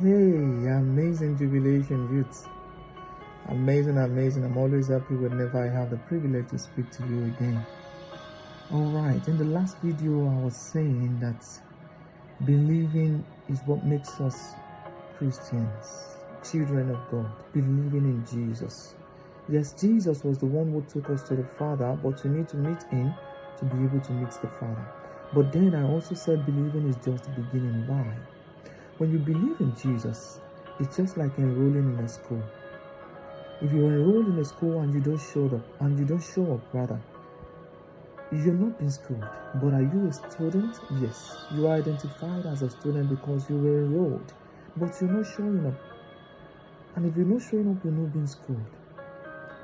Hey, amazing jubilation youth. Amazing. I'm always happy whenever I have the privilege to speak to you again. Alright, in the last video I was saying that believing is what makes us Christians, children of God, believing in Jesus. Yes, Jesus was the one who took us to the Father, but you need to meet Him to be able to meet the Father. But then I also said believing is just the beginning. Why? When you believe in Jesus, it's just like enrolling in a school. If you enroll in a school and you don't show up, you're not being schooled. But are you a student? Yes, you are identified as a student because you were enrolled, but you're not showing up. And if you're not showing up, you're not being schooled.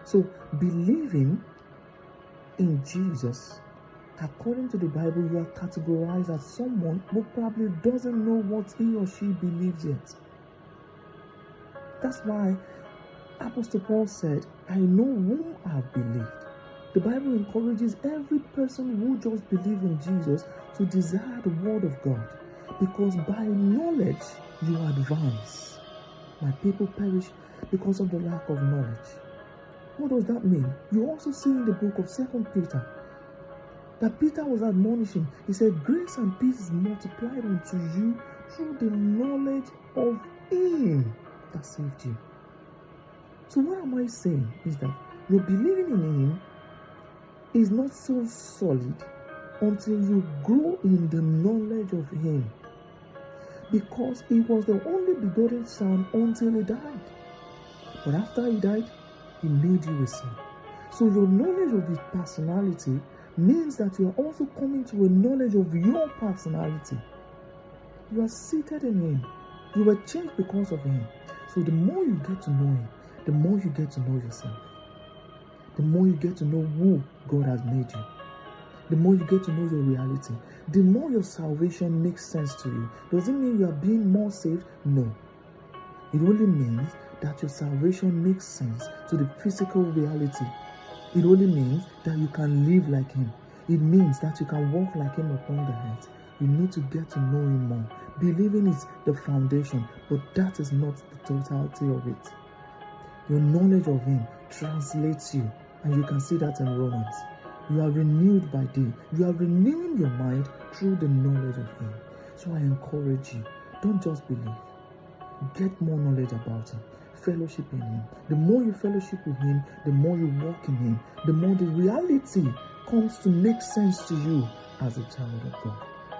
So believing in Jesus, according to the Bible, you are categorized as someone who probably doesn't know what he or she believes yet. That's why Apostle Paul said, I know whom I have believed. The Bible encourages every person who just believes in Jesus to desire the word of God, because by knowledge you advance. My people perish because of the lack of knowledge. What does that mean? You also see in the book of 2 Peter that Peter was admonishing. He said, grace and peace is multiplied unto you through the knowledge of Him that saved you. So what am I saying is that your believing in Him is not so solid until you grow in the knowledge of Him, because He was the only begotten Son until He died. But after He died, He made you a son. So your knowledge of His personality means that you are also coming to a knowledge of your personality. You are seated in Him. You were changed because of Him. So the more you get to know Him, the more you get to know yourself. The more you get to know who God has made you. The more you get to know your reality. The more your salvation makes sense to you. Does it mean you are being more saved? No. It only means that your salvation makes sense to the physical reality. It only means that you can live like Him. It means that you can walk like Him upon the earth. You need to get to know Him more. Believing is the foundation, but that is not the totality of it. Your knowledge of Him translates you, and you can see that in Romans. You are renewed by day. You are renewing your mind through the knowledge of Him. So I encourage you, don't just believe. Get more knowledge about Him. Fellowship in Him. The more you fellowship with Him, the more you walk in Him, the more the reality comes to make sense to you as a child of God.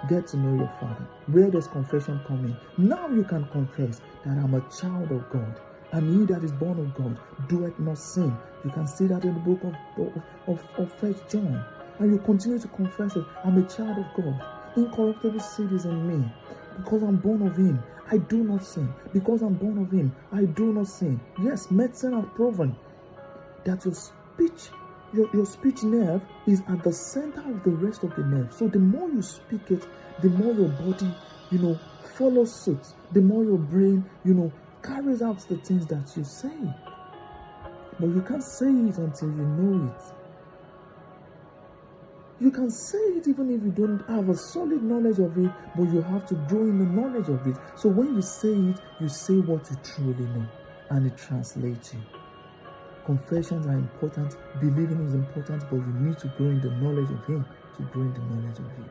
Get to know your Father. Where does confession come in? Now you can confess that I'm a child of God, and he that is born of God doeth not sin. You can see that in the book of 1 John. And you continue to confess it. I'm a child of God. Incorruptible seed is in me. Because I'm born of Him, I do not sin. Because I'm born of Him, I do not sin. Yes, medicine has proven that your speech nerve is at the center of the rest of the nerve. So the more you speak it, the more your body, follows suit. The more your brain, carries out the things that you say. But you can't say it until you know it. You can say it even if you don't have a solid knowledge of it, but you have to grow in the knowledge of it. So when you say it, you say what you truly know, and it translates you. Confessions are important, believing is important, but you need to grow in the knowledge of Him to grow in the knowledge of you.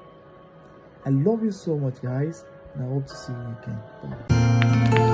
I love you so much, guys, and I hope to see you again. Bye.